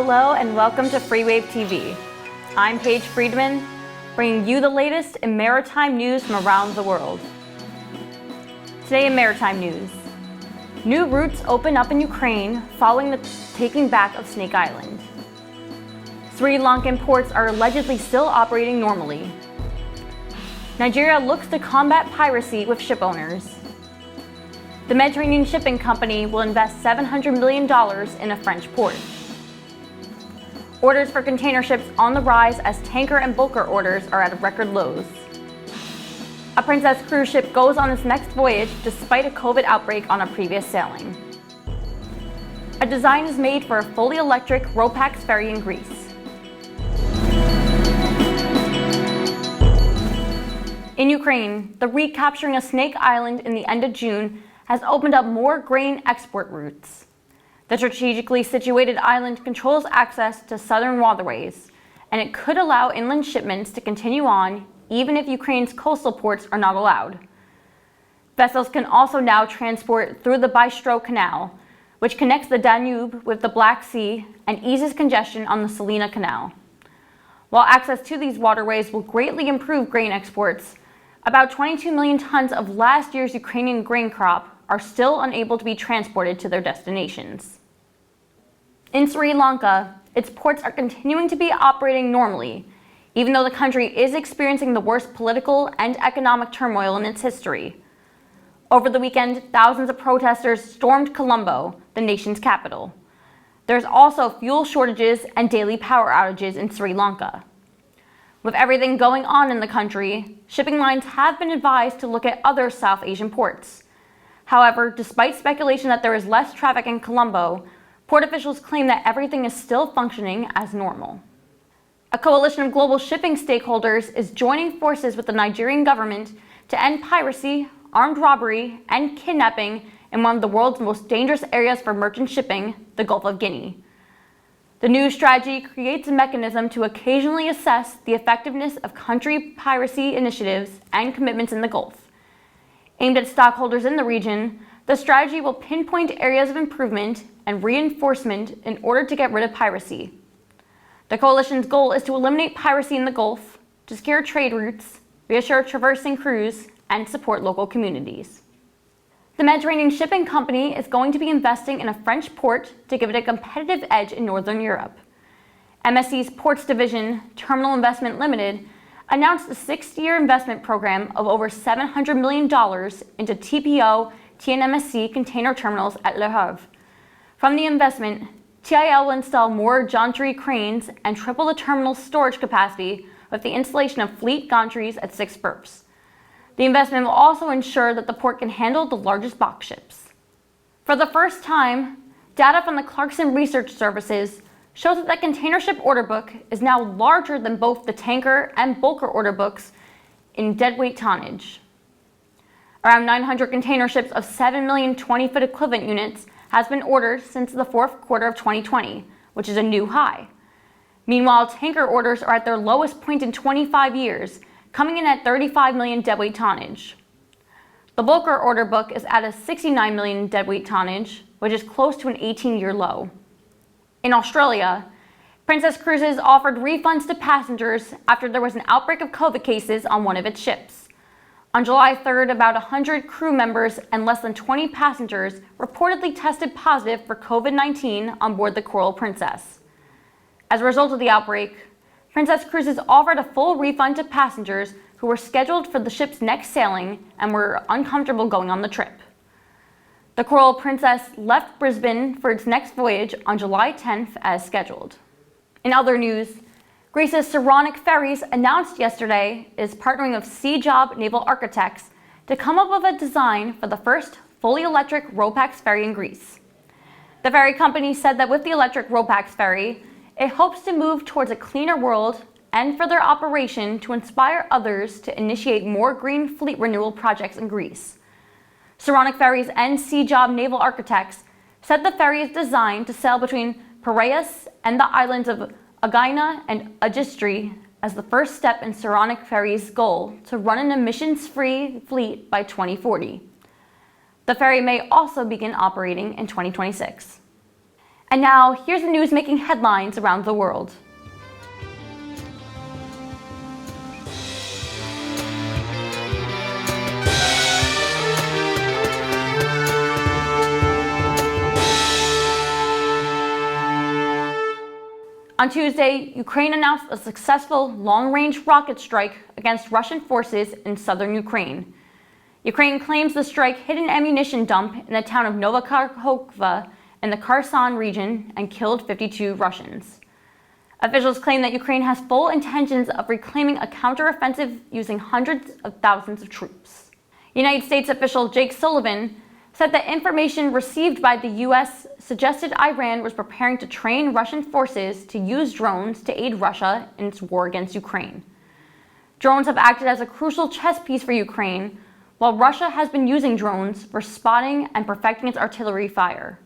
Hello and welcome to Freewave TV. I'm Paige Friedman, bringing you the latest in maritime news from around the world. Today in maritime news, new routes open up in Ukraine following the taking back of Snake Island. Sri Lankan ports are allegedly still operating normally. Nigeria looks to combat piracy with ship owners. The Mediterranean Shipping Company will invest $700 million in a French port. Orders for container ships on the rise as tanker and bulker orders are at record lows. A Princess cruise ship goes on its next voyage despite a COVID outbreak on a previous sailing. A design is made for a fully electric RoPax ferry in Greece. In Ukraine, the recapturing of Snake Island in the end of June has opened up more grain export routes. The strategically situated island controls access to southern waterways, and it could allow inland shipments to continue on even if Ukraine's coastal ports are not allowed. Vessels can also now transport through the Bystro Canal, which connects the Danube with the Black Sea and eases congestion on the Salina Canal. While access to these waterways will greatly improve grain exports, about 22 million tons of last year's Ukrainian grain crop are still unable to be transported to their destinations. In Sri Lanka, its ports are continuing to be operating normally, even though the country is experiencing the worst political and economic turmoil in its history. Over the weekend, thousands of protesters stormed Colombo, the nation's capital. There's also fuel shortages and daily power outages in Sri Lanka. With everything going on in the country, shipping lines have been advised to look at other South Asian ports. However, despite speculation that there is less traffic in Colombo, port officials claim that everything is still functioning as normal. A coalition of global shipping stakeholders is joining forces with the Nigerian government to end piracy, armed robbery, and kidnapping in one of the world's most dangerous areas for merchant shipping, the Gulf of Guinea. The new strategy creates a mechanism to occasionally assess the effectiveness of country piracy initiatives and commitments in the Gulf. Aimed at stockholders in the region, the strategy will pinpoint areas of improvement and reinforcement in order to get rid of piracy. The coalition's goal is to eliminate piracy in the Gulf, to secure trade routes, reassure traversing crews, and support local communities. The Mediterranean Shipping Company is going to be investing in a French port to give it a competitive edge in Northern Europe. MSC's Ports Division, Terminal Investment Limited, announced a 6-year investment program of over $700 million into TPO TNMSC container terminals at Le Havre. From the investment, TIL will install more gantry cranes and triple the terminal's storage capacity with the installation of fleet gantries at 6 berths. The investment will also ensure that the port can handle the largest box ships. For the first time, data from the Clarkson Research Services shows that the container ship order book is now larger than both the tanker and bulker order books in deadweight tonnage. Around 900 container ships of 7 million 20-foot equivalent units has been ordered since the fourth quarter of 2020, which is a new high. Meanwhile, tanker orders are at their lowest point in 25 years, coming in at 35 million deadweight tonnage. The bulker order book is at a 69 million deadweight tonnage, which is close to an 18-year low. In Australia, Princess Cruises offered refunds to passengers after there was an outbreak of COVID cases on one of its ships. On July 3rd, about 100 crew members and less than 20 passengers reportedly tested positive for COVID-19 on board the Coral Princess. As a result of the outbreak, Princess Cruises offered a full refund to passengers who were scheduled for the ship's next sailing and were uncomfortable going on the trip. The Coral Princess left Brisbane for its next voyage on July 10th as scheduled. In other news, Greece's Saronic Ferries announced yesterday it is partnering with Sea-Job Naval Architects to come up with a design for the first fully electric RoPax ferry in Greece. The ferry company said that with the electric RoPax ferry, it hopes to move towards a cleaner world and for their operation to inspire others to initiate more green fleet renewal projects in Greece. Saronic Ferries and Sea-Job Naval Architects said the ferry is designed to sail between Piraeus and the islands of Aegina and Agistri as the first step in Saronic Ferries' goal to run an emissions-free fleet by 2040. The ferry may also begin operating in 2026. And now, here's the news making headlines around the world. On Tuesday, Ukraine announced a successful long-range rocket strike against Russian forces in southern Ukraine. Ukraine claims the strike hit an ammunition dump in the town of Novokharkova in the Kherson region and killed 52 Russians. Officials claim that Ukraine has full intentions of reclaiming a counteroffensive using hundreds of thousands of troops. United States official Jake Sullivan said that information received by the U.S. suggested Iran was preparing to train Russian forces to use drones to aid Russia in its war against Ukraine. Drones have acted as a crucial chess piece for Ukraine, while Russia has been using drones for spotting and perfecting its artillery fire.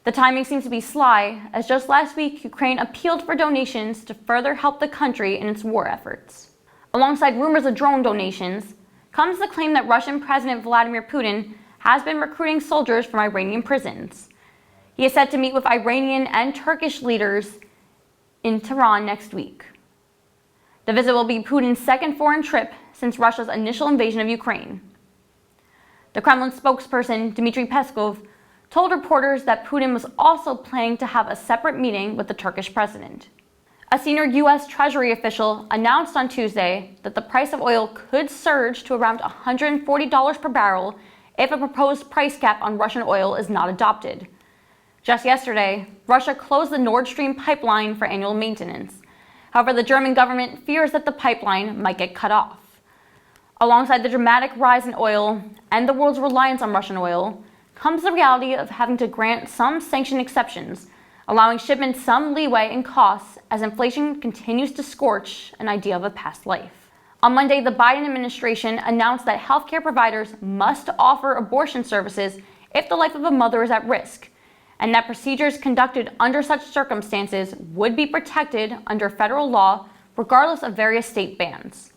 The timing seems to be sly, as just last week, Ukraine appealed for donations to further help the country in its war efforts. Alongside rumors of drone donations, comes the claim that Russian President Vladimir Putin has been recruiting soldiers from Iranian prisons. He is set to meet with Iranian and Turkish leaders in Tehran next week. The visit will be Putin's second foreign trip since Russia's initial invasion of Ukraine. The Kremlin spokesperson, Dmitry Peskov, told reporters that Putin was also planning to have a separate meeting with the Turkish president. A senior U.S. Treasury official announced on Tuesday that the price of oil could surge to around $140 per barrel if a proposed price cap on Russian oil is not adopted. Just yesterday, Russia closed the Nord Stream pipeline for annual maintenance. However, the German government fears that the pipeline might get cut off. Alongside the dramatic rise in oil and the world's reliance on Russian oil, comes the reality of having to grant some sanction exceptions, allowing shipments some leeway in costs as inflation continues to scorch an idea of a past life. On Monday, the Biden administration announced that healthcare providers must offer abortion services if the life of a mother is at risk, and that procedures conducted under such circumstances would be protected under federal law regardless of various state bans.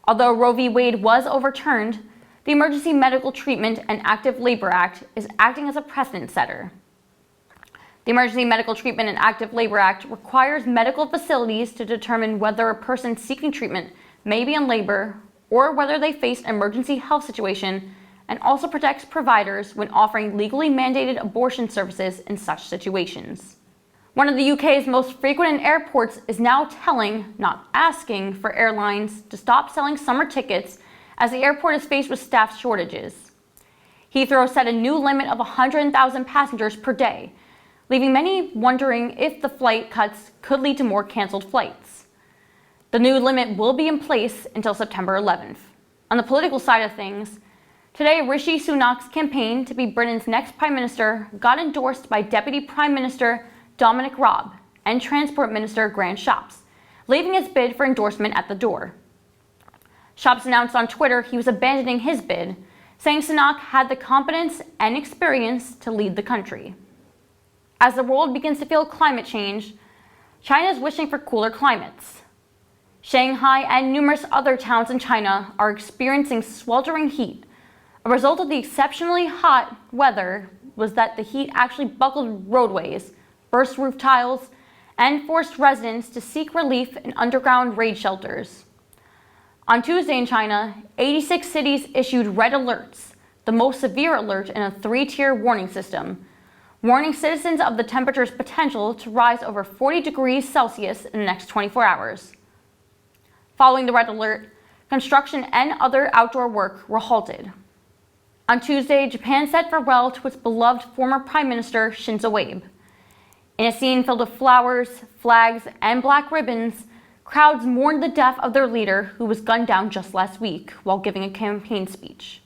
Although Roe v. Wade was overturned, the Emergency Medical Treatment and Active Labor Act is acting as a precedent setter. The Emergency Medical Treatment and Active Labor Act requires medical facilities to determine whether a person seeking treatment may be in labor or whether they face an emergency health situation, and also protects providers when offering legally mandated abortion services in such situations. One of the UK's most frequent in airports is now telling, not asking, for airlines to stop selling summer tickets as the airport is faced with staff shortages. Heathrow set a new limit of 100,000 passengers per day, leaving many wondering if the flight cuts could lead to more canceled flights. The new limit will be in place until September 11th. On the political side of things, today Rishi Sunak's campaign to be Britain's next Prime Minister got endorsed by Deputy Prime Minister Dominic Raab and Transport Minister Grant Shapps, leaving his bid for endorsement at the door. Shapps announced on Twitter he was abandoning his bid, saying Sunak had the competence and experience to lead the country. As the world begins to feel climate change, China is wishing for cooler climates. Shanghai and numerous other towns in China are experiencing sweltering heat. A result of the exceptionally hot weather was that the heat actually buckled roadways, burst roof tiles, and forced residents to seek relief in underground raid shelters. On Tuesday in China, 86 cities issued red alerts, the most severe alert in a 3-tier warning system, warning citizens of the temperature's potential to rise over 40 degrees Celsius in the next 24 hours. Following the red alert, construction and other outdoor work were halted. On Tuesday, Japan said farewell to its beloved former Prime Minister Shinzo Abe. In a scene filled with flowers, flags, and black ribbons, crowds mourned the death of their leader, who was gunned down just last week while giving a campaign speech.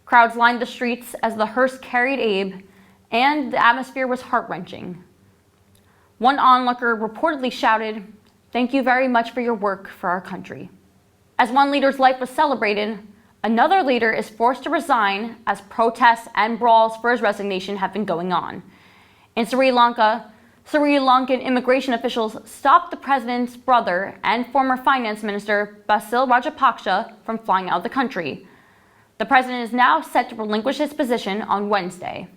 Crowds lined the streets as the hearse carried Abe, and the atmosphere was heart-wrenching. One onlooker reportedly shouted, "Thank you very much for your work for our country." As one leader's life was celebrated, another leader is forced to resign as protests and brawls for his resignation have been going on. In Sri Lanka, Sri Lankan immigration officials stopped the president's brother and former finance minister Basil Rajapaksa from flying out of the country. The president is now set to relinquish his position on Wednesday.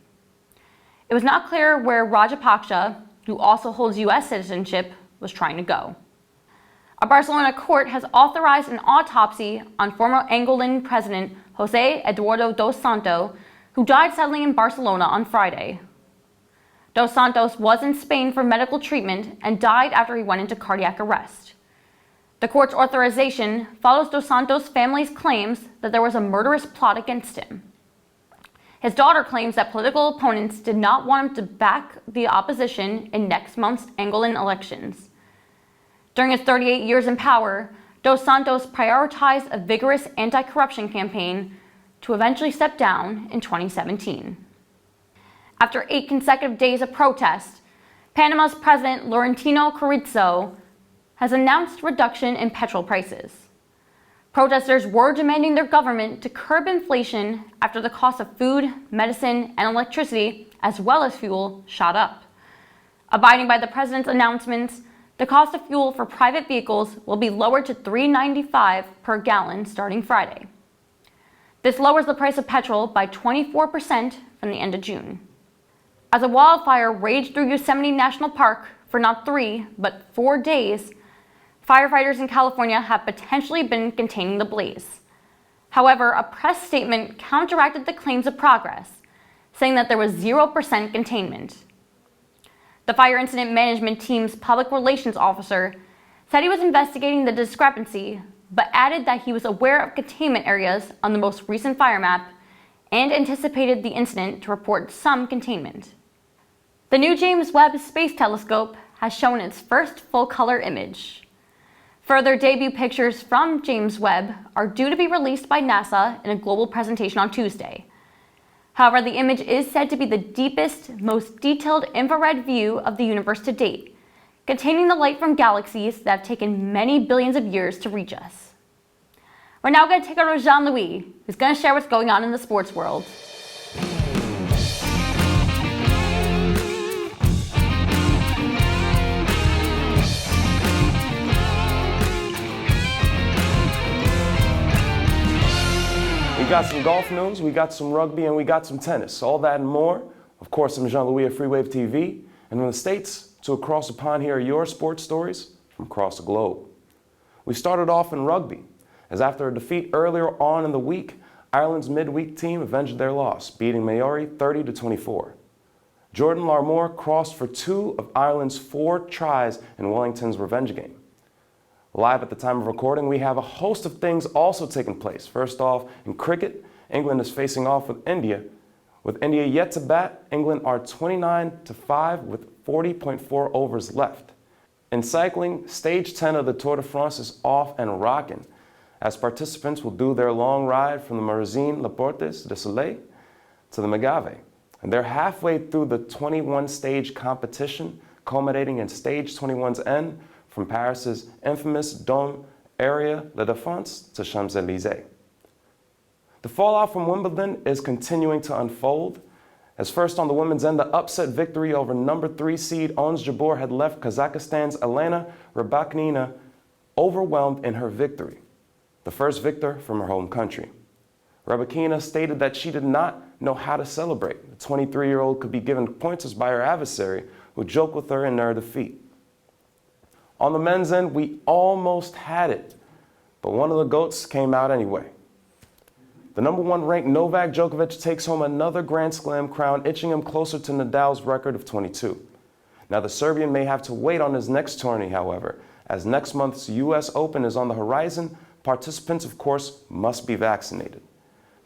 It was not clear where Rajapaksa, who also holds U.S. citizenship, was trying to go. A Barcelona court has authorized an autopsy on former Angolan president José Eduardo dos Santos, who died suddenly in Barcelona on Friday. Dos Santos was in Spain for medical treatment and died after he went into cardiac arrest. The court's authorization follows Dos Santos' family's claims that there was a murderous plot against him. His daughter claims that political opponents did not want him to back the opposition in next month's Angolan elections. During his 38 years in power, Dos Santos prioritized a vigorous anti-corruption campaign to eventually step down in 2017. After 8 consecutive days of protest, Panama's President Laurentino Cortizo has announced reduction in petrol prices. Protesters were demanding their government to curb inflation after the cost of food, medicine, and electricity, as well as fuel, shot up. Abiding by the president's announcements, the cost of fuel for private vehicles will be lowered to $3.95 per gallon starting Friday. This lowers the price of petrol by 24% from the end of June. As a wildfire raged through Yosemite National Park for not 3, but 4 days, firefighters in California have potentially been containing the blaze. However, a press statement counteracted the claims of progress, saying that there was 0% containment. The Fire Incident Management Team's public relations officer said he was investigating the discrepancy, but added that he was aware of containment areas on the most recent fire map and anticipated the incident to report some containment. The new James Webb Space Telescope has shown its first full-color image. Further debut pictures from James Webb are due to be released by NASA in a global presentation on Tuesday. However, the image is said to be the deepest, most detailed infrared view of the universe to date, containing the light from galaxies that have taken many billions of years to reach us. We're now going to take over to Jean-Louis, who's going to share what's going on in the sports world. We got some golf news, we got some rugby, and we got some tennis. All that and more. Of course, I'm Jean-Louis at Freewave TV. And from the States to across the pond, here are your sports stories from across the globe. We started off in rugby, as after a defeat earlier on in the week, Ireland's midweek team avenged their loss, beating Maori 30-24. Jordan Larmour crossed for 2 of Ireland's 4 tries in Wellington's revenge game. Live at the time of recording, we have a host of things also taking place. First off, in cricket, England is facing off with India. With India yet to bat, England are 29-5 with 40.4 overs left. In cycling, stage 10 of the Tour de France is off and rocking, as participants will do their long ride from the Maritime Les Portes du Soleil to the Megave. And they're halfway through the 21-stage competition, culminating in stage 21's end, from Paris's infamous Dôme area, La Défense, to Champs-Élysées. The fallout from Wimbledon is continuing to unfold, as first on the women's end, the upset victory over number 3 seed Ons Jabeur had left Kazakhstan's Elena Rybakina overwhelmed in her victory, the first victor from her home country. Rybakina stated that she did not know how to celebrate. The 23-year-old could be given pointers by her adversary, who joked with her in her defeat. On the men's end, we almost had it, but one of the GOATs came out anyway. The number 1 ranked Novak Djokovic takes home another Grand Slam crown, inching him closer to Nadal's record of 22. Now, the Serbian may have to wait on his next tourney, however, as next month's US Open is on the horizon. Participants, of course, must be vaccinated.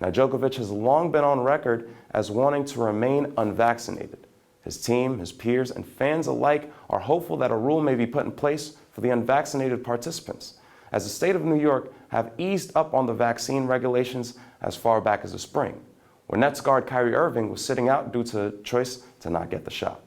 Now, Djokovic has long been on record as wanting to remain unvaccinated. His team, his peers, and fans alike are hopeful that a rule may be put in place for the unvaccinated participants, as the state of New York have eased up on the vaccine regulations as far back as the spring, where Nets guard Kyrie Irving was sitting out due to a choice to not get the shot.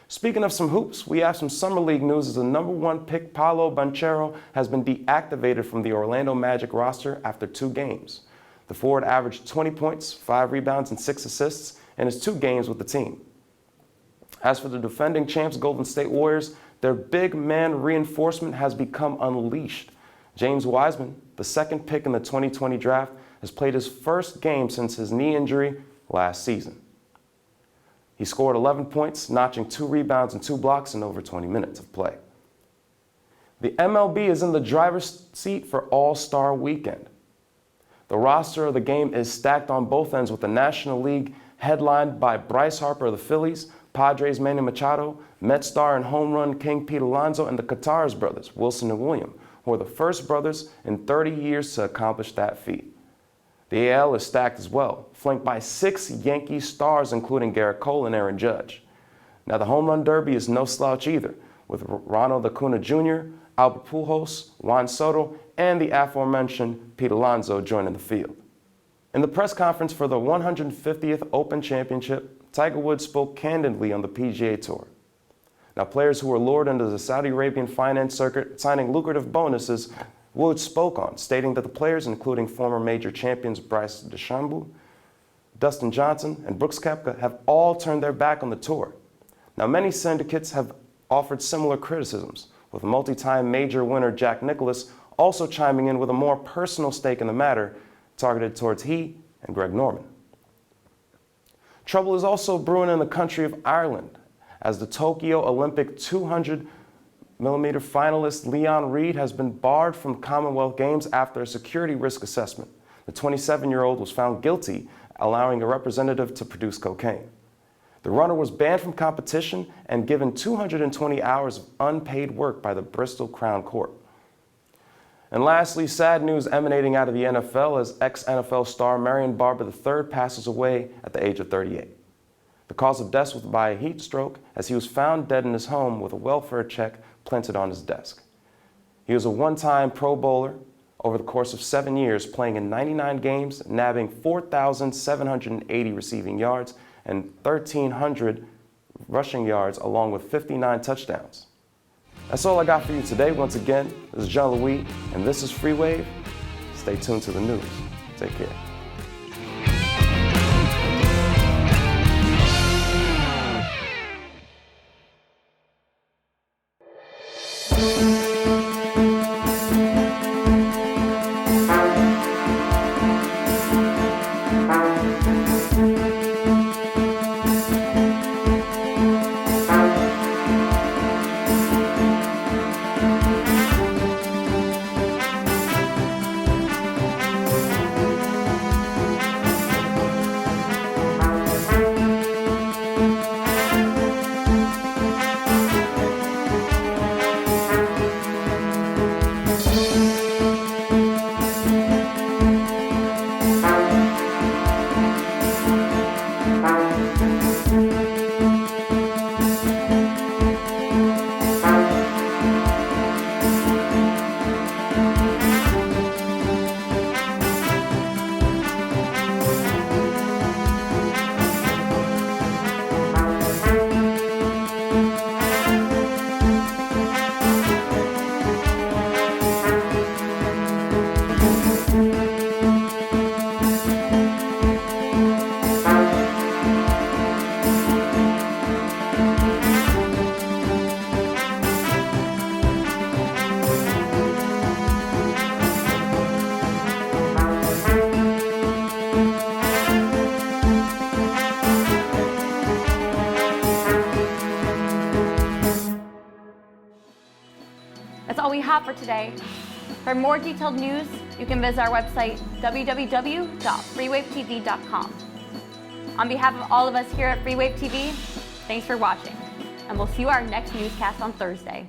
Speaking of some hoops, we have some Summer League news as the number 1 pick Paolo Banchero has been deactivated from the Orlando Magic roster after 2 games. The forward averaged 20 points, 5 rebounds, and 6 assists in his 2 games with the team. As for the defending champs Golden State Warriors, their big man reinforcement has become unleashed. James Wiseman, the 2nd pick in the 2020 draft, has played his first game since his knee injury last season. He scored 11 points, notching 2 rebounds and 2 blocks in over 20 minutes of play. The MLB is in the driver's seat for All-Star Weekend. The roster of the game is stacked on both ends, with the National League headlined by Bryce Harper of the Phillies, Padres' Manny Machado, Mets star and home run king Pete Alonso, and the Qatar's brothers, Wilson and William, who are the first brothers in 30 years to accomplish that feat. The AL is stacked as well, flanked by 6 Yankee stars, including Garrett Cole and Aaron Judge. Now, the home run derby is no slouch either, with Ronald Acuna Jr., Albert Pujols, Juan Soto, and the aforementioned Pete Alonso joining the field. In the press conference for the 150th Open Championship, Tiger Woods spoke candidly on the PGA Tour. Now, players who were lured into the Saudi Arabian finance circuit signing lucrative bonuses, Woods spoke on, stating that the players, including former major champions Bryce DeChambeau, Dustin Johnson, and Brooks Koepka, have all turned their back on the tour. Now, many syndicates have offered similar criticisms, with multi-time major winner Jack Nicklaus also chiming in with a more personal stake in the matter, targeted towards he and Greg Norman. Trouble is also brewing in the country of Ireland, as the Tokyo Olympic 200mm finalist Leon Reid has been barred from Commonwealth Games after a security risk assessment. The 27-year-old was found guilty, allowing a representative to produce cocaine. The runner was banned from competition and given 220 hours of unpaid work by the Bristol Crown Court. And lastly, sad news emanating out of the NFL as ex-NFL star Marion Barber III passes away at the age of 38. The cause of death was by a heat stroke, as he was found dead in his home with a welfare check planted on his desk. He was a one-time Pro Bowler over the course of 7 years, playing in 99 games, nabbing 4,780 receiving yards and 1,300 rushing yards, along with 59 touchdowns. That's all I got for you today. Once again, this is Jean-Louis, and this is Free Wave. Stay tuned to the news. Take care. That's all we have for today. For more detailed news, you can visit our website, www.freewavetv.com. On behalf of all of us here at Free Wave TV, thanks for watching, and we'll see you our next newscast on Thursday.